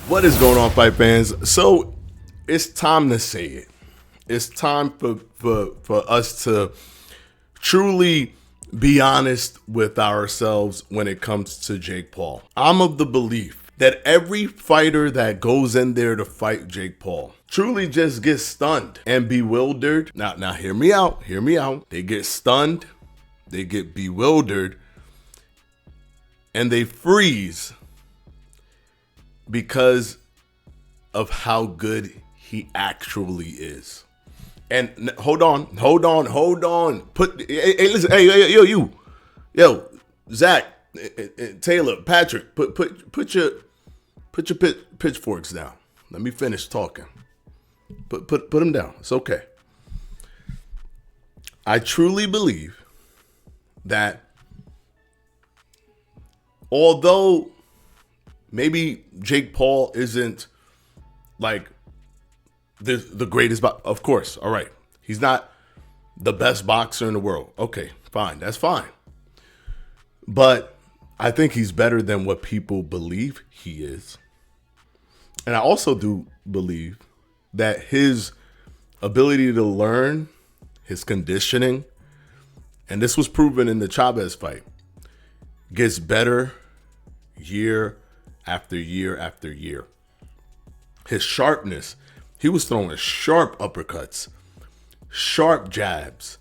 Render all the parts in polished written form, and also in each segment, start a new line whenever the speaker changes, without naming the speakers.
What is going on, fight fans? So it's time to say it. It's time for us to truly be honest with ourselves when it comes to Jake Paul. I'm of the belief that every fighter that goes in there to fight Jake Paul truly just gets stunned and bewildered. Now hear me out. Hear me out. They get stunned, they get bewildered, and they freeze because of how good he actually is. And hold on. Put listen, yo, Zach, Taylor, Patrick, put your pitchforks down. Let me finish talking. Put them down. It's okay. I truly believe that although maybe Jake Paul isn't like the greatest, of course, all right. He's not the best boxer in the world. Okay, fine. That's fine. But I think he's better than what people believe he is. And I also do believe that his ability to learn, his conditioning, and this was proven in the Chavez fight, gets better year after year after year. His sharpness, he was throwing sharp uppercuts, sharp jabs.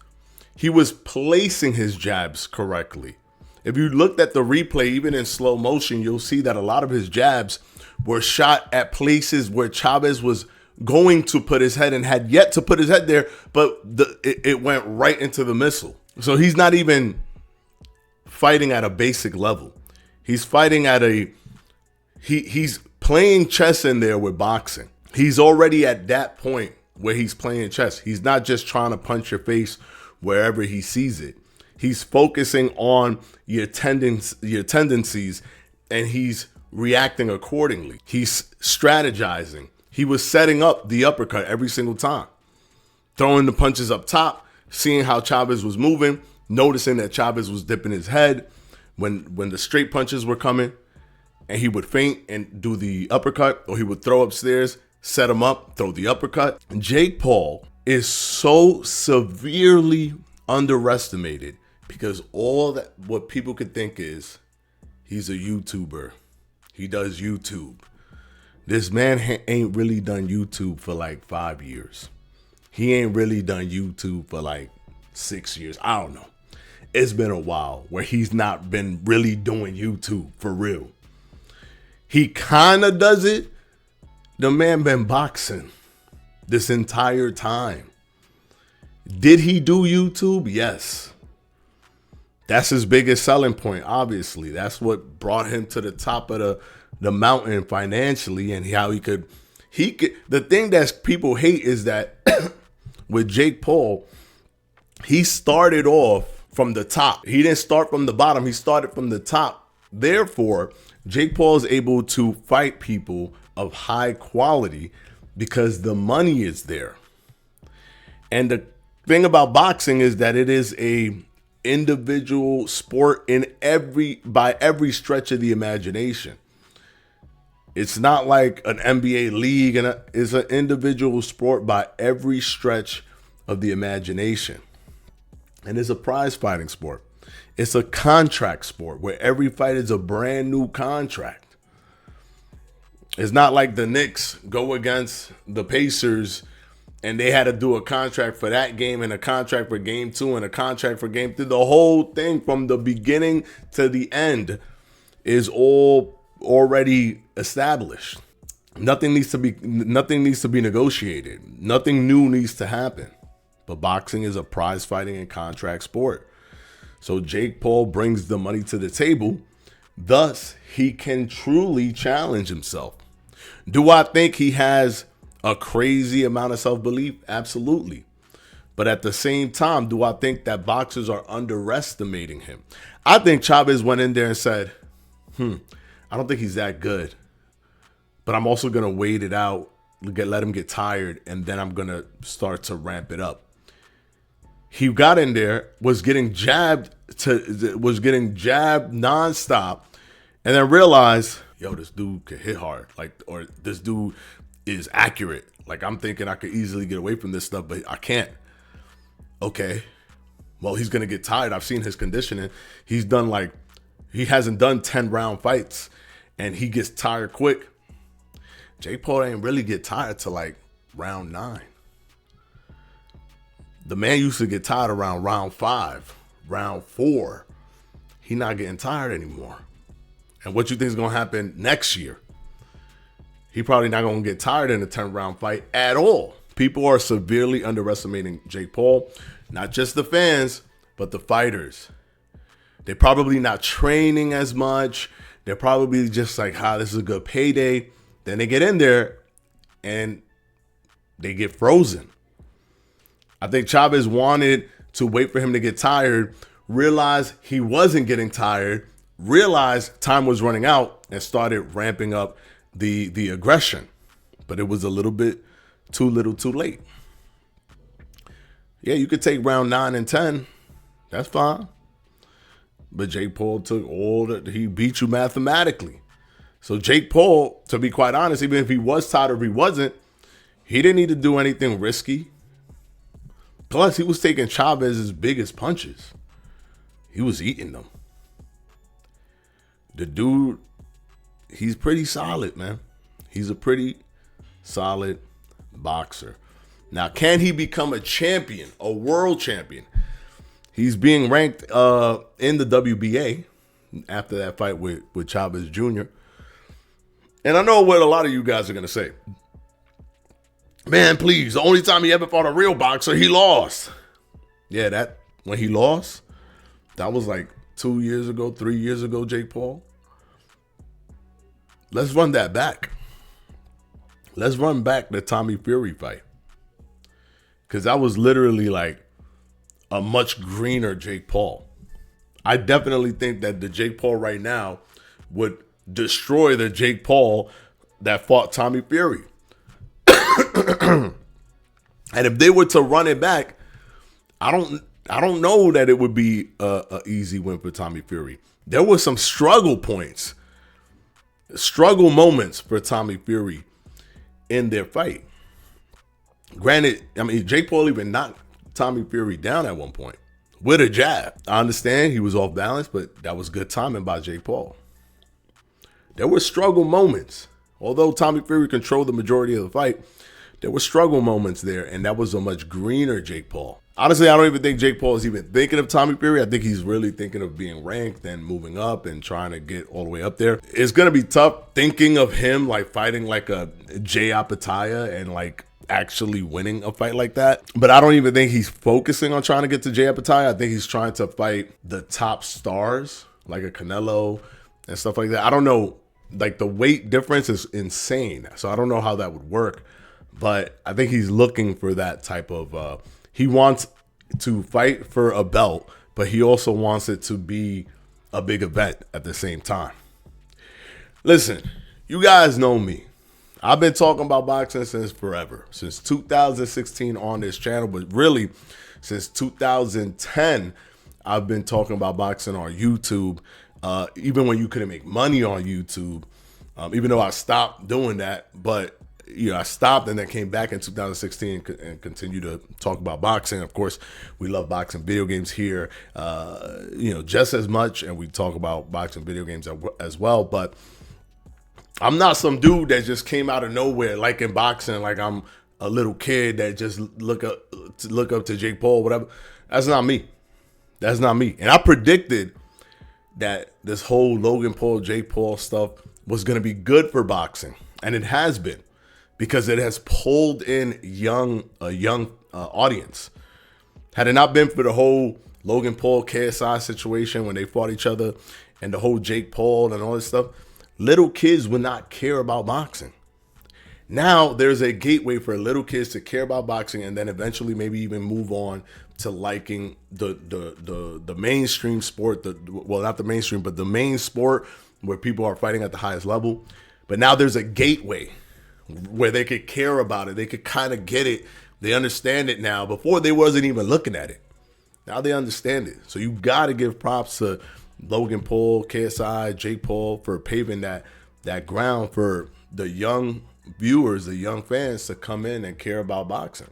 He was placing his jabs correctly. If you looked at the replay, even in slow motion, you'll see that a lot of his jabs were shot at places where Chavez was going to put his head and had yet to put his head there, but it went right into the missile. So he's not even fighting at a basic level. He's fighting at he's playing chess in there with boxing. He's already at that point where he's playing chess. He's not just trying to punch your face wherever he sees it. He's focusing on your tendencies, and he's reacting accordingly. He's strategizing. He was setting up the uppercut every single time, throwing the punches up top, seeing how Chavez was moving, noticing that Chavez was dipping his head when the straight punches were coming, and he would feint and do the uppercut, or he would throw upstairs, set him up, throw the uppercut. And Jake Paul is so severely underestimated because all that what people could think is he's a YouTuber. He does YouTube. This man ain't really done YouTube for like 5 years. He ain't really done YouTube for like 6 years. I don't know. It's been a while where he's not been really doing YouTube for real. He kind of does it. The man been boxing this entire time. Did he do YouTube? Yes. That's his biggest selling point, obviously. That's what brought him to the top of the mountain financially, and how he could. The thing that people hate is that with Jake Paul, he started off from the top. He didn't start from the bottom. He started from the top. Therefore, Jake Paul is able to fight people of high quality because the money is there. And the thing about boxing is that it is a individual sport by every stretch of the imagination. It's not like an NBA league, and it's an individual sport by every stretch of the imagination. And it's a prize fighting sport. It's a contract sport where every fight is a brand new contract. It's not like the Knicks go against the Pacers and they had to do a contract for that game and a contract for game 2 and a contract for game 3. The whole thing from the beginning to the end is all already established. Nothing needs to be negotiated. Nothing new needs to happen. But boxing is a prize fighting and contract sport. So Jake Paul brings the money to the table. Thus, he can truly challenge himself. Do I think he has a crazy amount of self-belief? Absolutely. But at the same time, do I think that boxers are underestimating him? I think Chavez went in there and said, I don't think he's that good. But I'm also going to wait it out, let him get tired, and then I'm going to start to ramp it up. He got in there, was getting jabbed nonstop, and then realized, yo, this dude can hit hard, like, or this dude is accurate. Like, I'm thinking I could easily get away from this stuff, but I can't. Okay, well, he's gonna get tired. I've seen his conditioning. He hasn't done 10-round fights, and he gets tired quick. Jake Paul ain't really get tired till like round 9. The man used to get tired around round 5, round 4. He not getting tired anymore. And what you think is gonna happen next year? He probably not gonna get tired in a 10-round fight at all. People are severely underestimating Jake Paul, not just the fans, but the fighters. They're probably not training as much. They're probably just like, this is a good payday. Then they get in there and they get frozen. I think Chavez wanted to wait for him to get tired, realized he wasn't getting tired, realized time was running out, and started ramping up the aggression. But it was a little bit too little too late. Yeah, you could take round 9 and 10. That's fine. But Jake Paul he beat you mathematically. So Jake Paul, to be quite honest, even if he was tired or if he wasn't, he didn't need to do anything risky. Plus, he was taking Chavez's biggest punches. He was eating them. The dude, he's pretty solid, man. He's a pretty solid boxer. Now, can he become a champion, a world champion? He's being ranked in the WBA after that fight with Chavez Jr. And I know what a lot of you guys are going to say. Man, please, the only time he ever fought a real boxer, he lost. Yeah, when he lost, that was like 2 years ago, 3 years ago, Jake Paul. Let's run that back. Let's run back the Tommy Fury fight. Because that was literally like a much greener Jake Paul. I definitely think that the Jake Paul right now would destroy the Jake Paul that fought Tommy Fury. And if they were to run it back, I don't know that it would be a easy win for Tommy Fury. There were some struggle moments for Tommy Fury in their fight. Granted, I mean, Jake Paul even knocked Tommy Fury down at one point with a jab. I understand he was off balance, but that was good timing by Jake Paul. There were struggle moments. Although Tommy Fury controlled the majority of the fight, there were struggle moments there, and that was a much greener Jake Paul. Honestly, I don't even think Jake Paul is even thinking of Tommy Fury. I think he's really thinking of being ranked and moving up and trying to get all the way up there. It's going to be tough thinking of him like fighting like a Jay Apataya and like actually winning a fight like that. But I don't even think he's focusing on trying to get to Jay Apataya. I think he's trying to fight the top stars like a Canelo and stuff like that. I don't know. Like the weight difference is insane. So I don't know how that would work. But I think he's looking for that type of, he wants to fight for a belt, but he also wants it to be a big event at the same time. Listen, you guys know me. I've been talking about boxing since forever, since 2016 on this channel, but really since 2010, I've been talking about boxing on YouTube, even when you couldn't make money on YouTube, even though I stopped doing that, but I stopped and then came back in 2016 and continued to talk about boxing. Of course, we love boxing video games here, just as much, and we talk about boxing video games as well. But I'm not some dude that just came out of nowhere, like in boxing, like I'm a little kid that just look up to Jake Paul, whatever. That's not me. That's not me. And I predicted that this whole Logan Paul, Jake Paul stuff was going to be good for boxing, and it has been. Because it has pulled in a young audience. Had it not been for the whole Logan Paul KSI situation when they fought each other and the whole Jake Paul and all this stuff, little kids would not care about boxing. Now there's a gateway for little kids to care about boxing and then eventually maybe even move on to liking the mainstream sport. Not the mainstream, but the main sport where people are fighting at the highest level. But now there's a gateway where they could care about it. They could kind of get it. They understand it now. Before, they wasn't even looking at it. Now they understand it. So you got to give props to Logan Paul, KSI, Jake Paul for paving that that ground for the young viewers, the young fans to come in and care about boxing.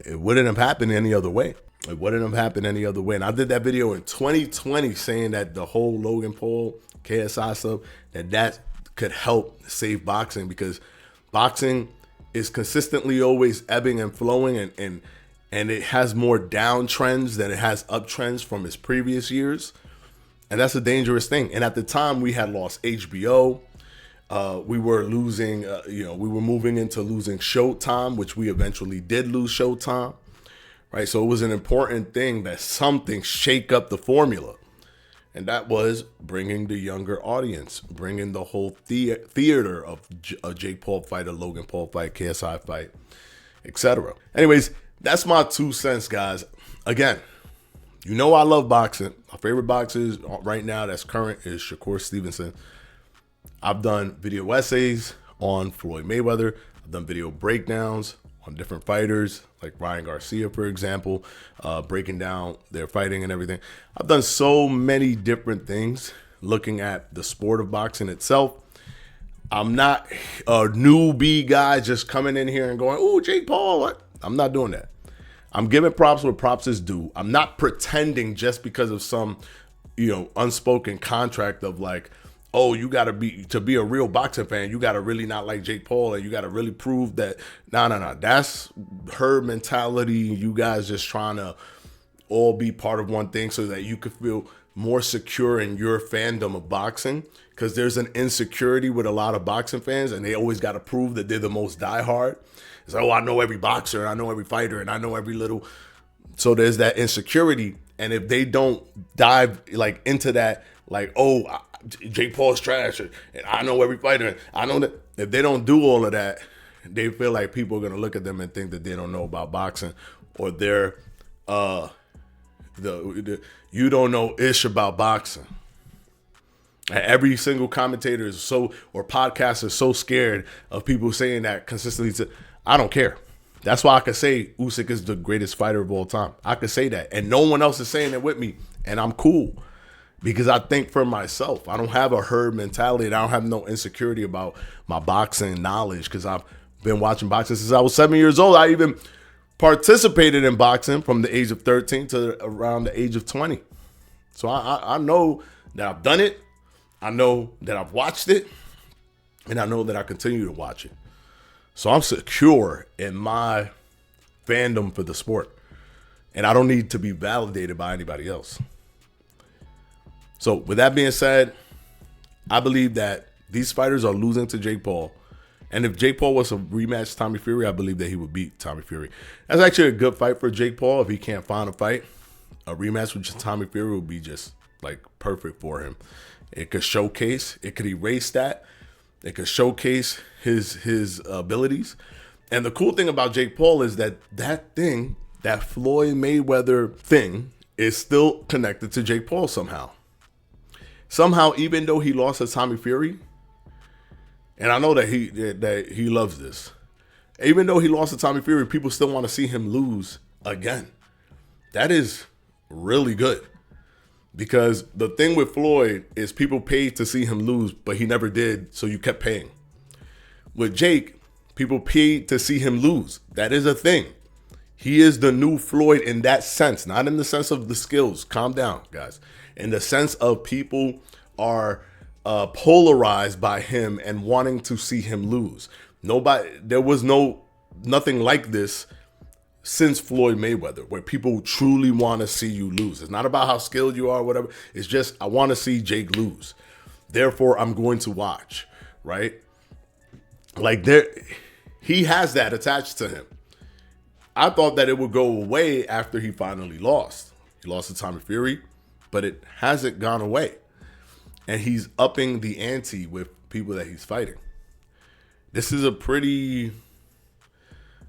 It wouldn't have happened any other way. It wouldn't have happened any other way. And I did that video in 2020 saying that the whole Logan Paul, KSI stuff, that could help save boxing, because boxing is consistently always ebbing and flowing, and it has more downtrends than it has uptrends from its previous years. And that's a dangerous thing. And at the time, we had lost HBO. We were losing, we were moving into losing Showtime, which we eventually did lose Showtime, right? So it was an important thing that something shake up the formula. And that was bringing the younger audience, bringing the whole theater of a Jake Paul fight, a Logan Paul fight, KSI fight, etc. Anyways, that's my 2 cents, guys. Again, you know I love boxing. My favorite boxers right now that's current is Shakur Stevenson. I've done video essays on Floyd Mayweather. I've done video breakdowns on different fighters, like Ryan Garcia, for example, breaking down their fighting and everything. I've done so many different things looking at the sport of boxing itself. I'm not a newbie guy just coming in here and going, "Oh, Jake Paul." What? I'm not doing that. I'm giving props where props is due. I'm not pretending just because of some, unspoken contract of like, oh, you got to be a real boxing fan, you got to really not like Jake Paul, and you got to really prove that. No. That's her mentality. You guys just trying to all be part of one thing so that you could feel more secure in your fandom of boxing, because there's an insecurity with a lot of boxing fans, and they always got to prove that they're the most diehard. It's like, oh, I know every boxer, and I know every fighter, and I know every little. So there's that insecurity, and if they don't dive like into that, like, oh, Jake Paul's trash, and I know every fighter, and I know that, if they don't do all of that, they feel like people are gonna look at them and think that they don't know about boxing, or they're you don't know ish about boxing. And every single commentator is or podcaster is so scared of people saying that consistently. I don't care. That's why I could say Usyk is the greatest fighter of all time. I could say that, and no one else is saying it with me, and I'm cool. Because I think for myself, I don't have a herd mentality, and I don't have no insecurity about my boxing knowledge, because I've been watching boxing since I was 7 years old. I even participated in boxing from the age of 13 to around the age of 20. So I know that I've done it. I know that I've watched it, and I know that I continue to watch it. So I'm secure in my fandom for the sport, and I don't need to be validated by anybody else. So with that being said, I believe that these fighters are losing to Jake Paul. And if Jake Paul was to rematch Tommy Fury, I believe that he would beat Tommy Fury. That's actually a good fight for Jake Paul. If he can't find a fight, a rematch with Tommy Fury would be just like perfect for him. It could showcase, it could erase that. It could showcase his abilities. And the cool thing about Jake Paul is that Floyd Mayweather thing is still connected to Jake Paul somehow. Somehow, even though he lost to Tommy Fury, and I know that he loves this, even though he lost to Tommy Fury, people still want to see him lose again. That is really good. Because the thing with Floyd is people paid to see him lose, but he never did, so you kept paying. With Jake, people paid to see him lose. That is a thing. He is the new Floyd in that sense, not in the sense of the skills. Calm down, guys. In the sense of people are polarized by him and wanting to see him lose. There was nothing like this since Floyd Mayweather, where people truly want to see you lose. It's not about how skilled you are or whatever. It's just, I want to see Jake lose. Therefore, I'm going to watch, right? Like he has that attached to him. I thought that it would go away after he finally lost. He lost to Tommy Fury, but it hasn't gone away. And he's upping the ante with people that he's fighting. This is a pretty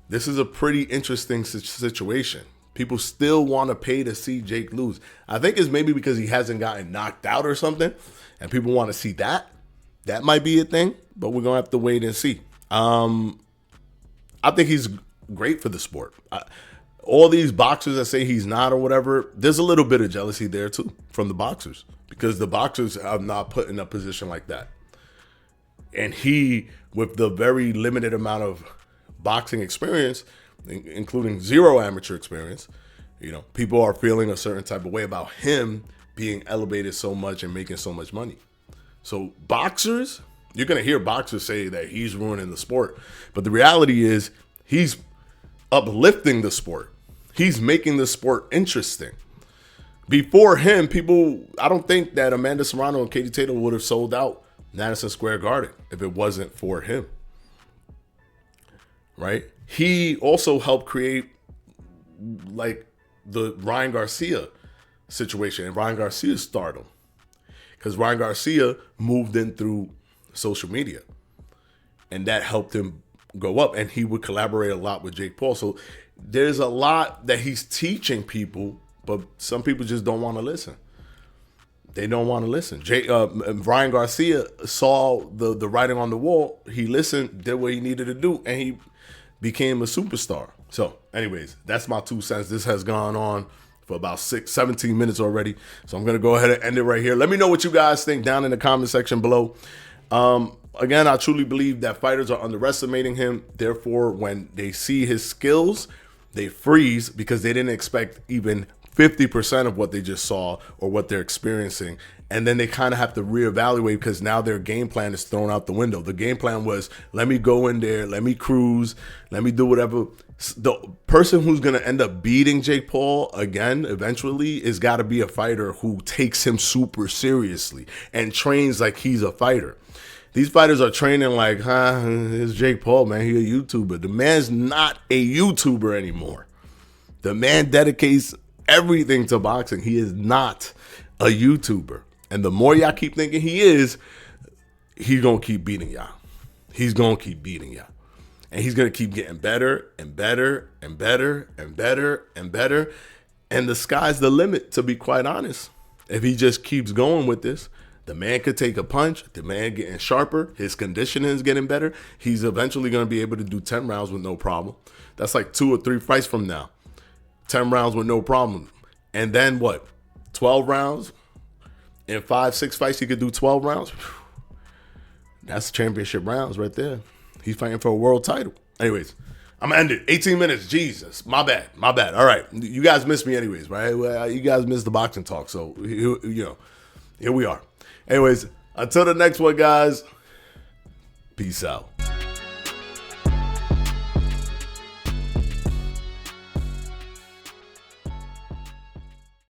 interesting situation. People still want to pay to see Jake lose. I think it's maybe because he hasn't gotten knocked out or something, and people want to see that. That might be a thing, but we're going to have to wait and see. I think he's great for the sport. All these boxers that say he's not or whatever, there's a little bit of jealousy there too from the boxers, because the boxers are not put in a position like that. And he, with the very limited amount of boxing experience, including zero amateur experience, people are feeling a certain type of way about him being elevated so much and making so much money. So boxers, you're going to hear boxers say that he's ruining the sport. But the reality is he's uplifting the sport. He's making the sport interesting. Before him, I don't think that Amanda Serrano and Katie Taylor would have sold out Madison Square Garden if it wasn't for him. Right? He also helped create like the Ryan Garcia situation and Ryan Garcia's stardom. Because Ryan Garcia moved in through social media. And that helped him go up. And he would collaborate a lot with Jake Paul. So there's a lot that he's teaching people, but some people just don't want to listen. They don't want to listen. Ryan Garcia saw the writing on the wall. He listened, did what he needed to do, and he became a superstar. So anyways, that's my 2 cents. This has gone on for about 17 minutes already. So I'm going to go ahead and end it right here. Let me know what you guys think down in the comment section below. Again, I truly believe that fighters are underestimating him. Therefore, when they see his skills, they freeze because they didn't expect even 50% of what they just saw or what they're experiencing. And then they kind of have to reevaluate because now their game plan is thrown out the window. The game plan was, let me go in there, let me cruise, let me do whatever. The person who's going to end up beating Jake Paul again eventually is got to be a fighter who takes him super seriously and trains like he's a fighter. These fighters are training like, it's Jake Paul, man. He a YouTuber. The man's not a YouTuber anymore. The man dedicates everything to boxing. He is not a YouTuber. And the more y'all keep thinking he is, he's going to keep beating y'all. He's going to keep beating y'all. And he's going to keep getting better and better and better and better and better. And the sky's the limit, to be quite honest. If he just keeps going with this, the man could take a punch. The man getting sharper. His conditioning is getting better. He's eventually going to be able to do 10 rounds with no problem. That's like 2 or 3 fights from now. 10 rounds with no problem. And then what? 12 rounds? In 5-6 fights, he could do 12 rounds? That's championship rounds right there. He's fighting for a world title. Anyways, I'm going to end it. 18 minutes. Jesus. My bad. All right. You guys missed me anyways, right? Well, you guys missed the boxing talk. So, here we are. Anyways, until the next one, guys. Peace out.